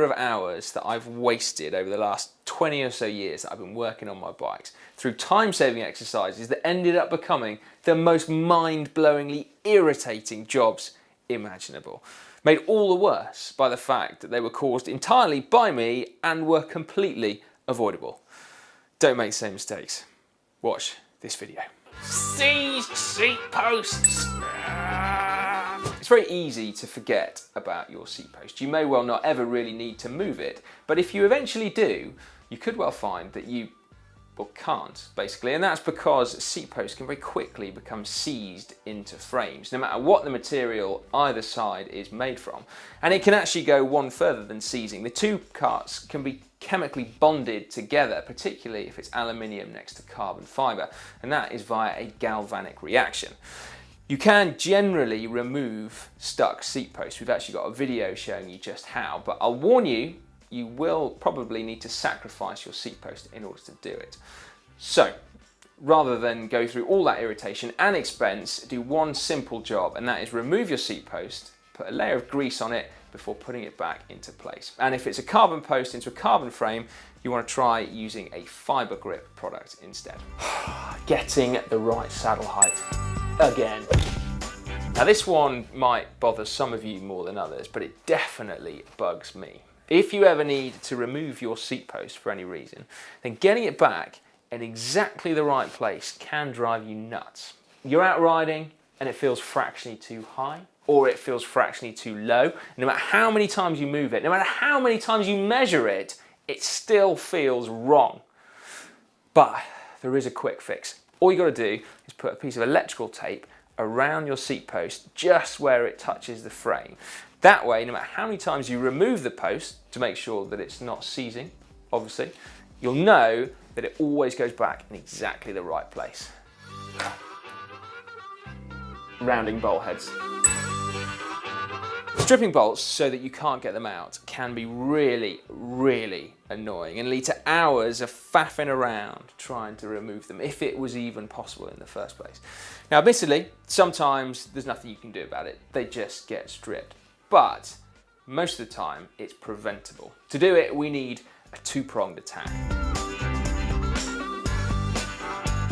of hours that I've wasted over the last 20 or so years that I've been working on my bikes through time-saving exercises that ended up becoming the most mind-blowingly irritating jobs imaginable. Made all the worse by the fact that they were caused entirely by me and were completely avoidable. Don't make the same mistakes. Watch this video. Seized seat posts. It's very easy to forget about your seat post. You may well not ever really need to move it, but if you eventually do, you could well find that you can't, basically, and that's because seat posts can very quickly become seized into frames, no matter what the material either side is made from. And it can actually go one further than seizing. The two parts can be chemically bonded together, particularly if it's aluminium next to carbon fibre, and that is via a galvanic reaction. You can generally remove stuck seat posts. We've actually got a video showing you just how, but I'll warn you, you will probably need to sacrifice your seat post in order to do it. So, rather than go through all that irritation and expense, do one simple job, and that is remove your seat post, put a layer of grease on it before putting it back into place. And if it's a carbon post into a carbon frame, you want to try using a fiber grip product instead. Getting the right saddle height again. Now this one might bother some of you more than others, but it definitely bugs me. If you ever need to remove your seat post for any reason, then getting it back in exactly the right place can drive you nuts. You're out riding and it feels fractionally too high, or it feels fractionally too low. No matter how many times you move it, no matter how many times you measure it, it still feels wrong. But there is a quick fix. All you got to do is put a piece of electrical tape around your seat post just where it touches the frame. That way, no matter how many times you remove the post to make sure that it's not seizing, obviously, you'll know that it always goes back in exactly the right place. Rounding bolt heads. Stripping bolts so that you can't get them out can be really, really annoying and lead to hours of faffing around trying to remove them, if it was even possible in the first place. Now, admittedly, sometimes there's nothing you can do about it. They just get stripped. But most of the time, it's preventable. To do it, we need a two-pronged attack.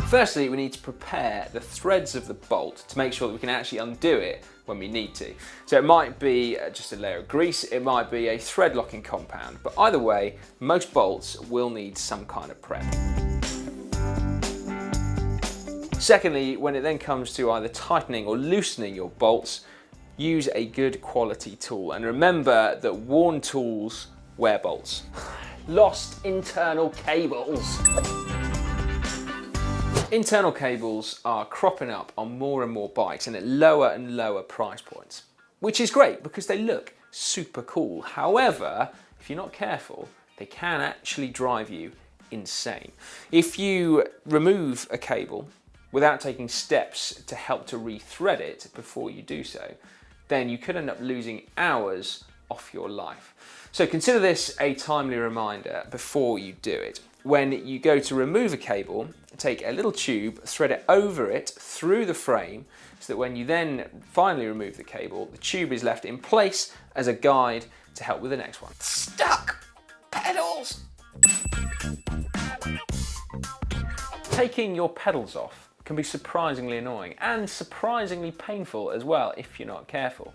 Firstly, we need to prepare the threads of the bolt to make sure that we can actually undo it when we need to. So it might be just a layer of grease, it might be a thread locking compound, but either way, most bolts will need some kind of prep. Secondly, when it then comes to either tightening or loosening your bolts, use a good quality tool, and remember that worn tools wear bolts. Lost internal cables. Internal cables are cropping up on more and more bikes and at lower and lower price points, which is great because they look super cool. However, if you're not careful, they can actually drive you insane. If you remove a cable without taking steps to help to rethread it before you do so, then you could end up losing hours off your life. So consider this a timely reminder before you do it. When you go to remove a cable, take a little tube, thread it over it through the frame, so that when you then finally remove the cable, the tube is left in place as a guide to help with the next one. Stuck pedals! Taking your pedals off can be surprisingly annoying and surprisingly painful as well if you're not careful.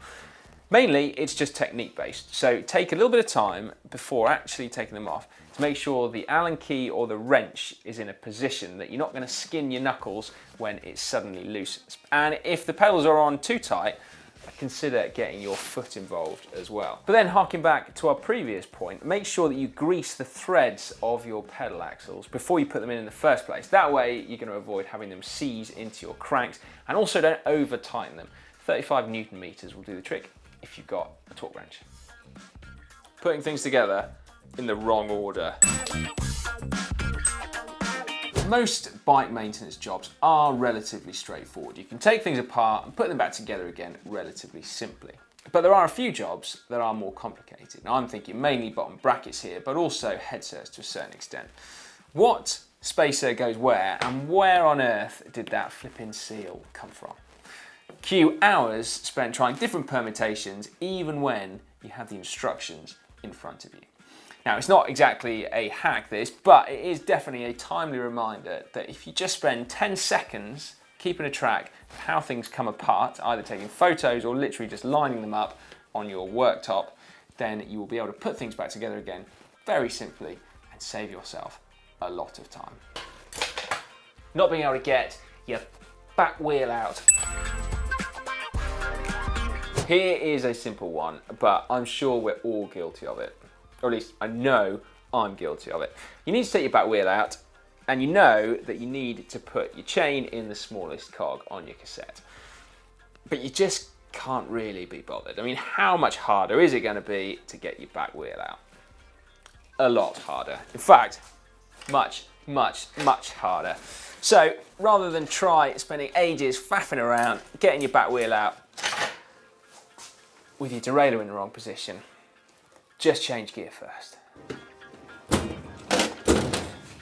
Mainly, it's just technique based, so take a little bit of time before actually taking them off to make sure the Allen key or the wrench is in a position that you're not going to skin your knuckles when it suddenly loosens. And if the pedals are on too tight, consider getting your foot involved as well. But then harking back to our previous point, make sure that you grease the threads of your pedal axles before you put them in the first place. That way you're going to avoid having them seize into your cranks, and also don't over tighten them. 35 Newton meters will do the trick if you've got a torque wrench. Putting things together in the wrong order. Most bike maintenance jobs are relatively straightforward. You can take things apart and put them back together again relatively simply. But there are a few jobs that are more complicated. Now, I'm thinking mainly bottom brackets here, but also headsets to a certain extent. What spacer goes where, and where on earth did that flipping seal come from? Cue hours spent trying different permutations, even when you have the instructions in front of you. Now, it's not exactly a hack this, but it is definitely a timely reminder that if you just spend 10 seconds keeping a track of how things come apart, either taking photos or literally just lining them up on your worktop, then you will be able to put things back together again very simply and save yourself a lot of time. Not being able to get your back wheel out. Here is a simple one, but I'm sure we're all guilty of it. Or at least I know I'm guilty of it. You need to take your back wheel out, and you know that you need to put your chain in the smallest cog on your cassette. But you just can't really be bothered. I mean, how much harder is it going to be to get your back wheel out? A lot harder. In fact, much, much, much harder. So rather than try spending ages faffing around getting your back wheel out with your derailleur in the wrong position, just change gear first.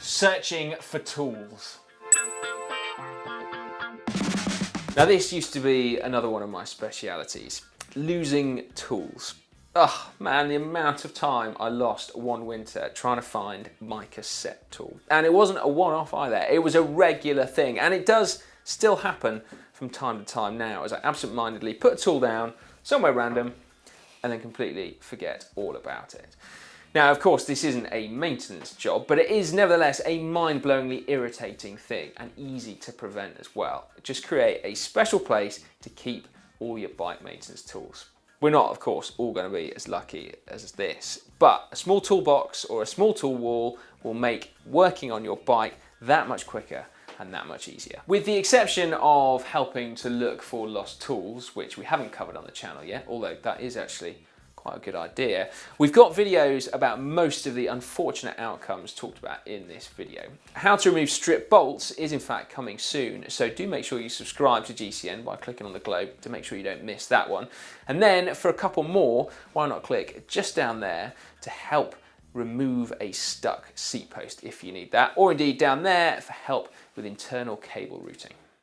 Searching for tools. Now, this used to be another one of my specialities, losing tools. Oh man, the amount of time I lost one winter trying to find my cassette tool. And it wasn't a one-off either, it was a regular thing. And it does still happen from time to time now, as I absent-mindedly put a tool down somewhere random and then completely forget all about it. Now, of course, this isn't a maintenance job, but it is nevertheless a mind-blowingly irritating thing and easy to prevent as well. Just create a special place to keep all your bike maintenance tools. We're not, of course, all going to be as lucky as this, but a small toolbox or a small tool wall will make working on your bike that much quicker and that much easier. With the exception of helping to look for lost tools, which we haven't covered on the channel yet, although that is actually quite a good idea. We've got videos about most of the unfortunate outcomes talked about in this video. How to remove strip bolts is in fact coming soon, so do make sure you subscribe to GCN by clicking on the globe to make sure you don't miss that one. And then for a couple more, why not click just down there to help remove a stuck seat post if you need that, or indeed down there for help with internal cable routing.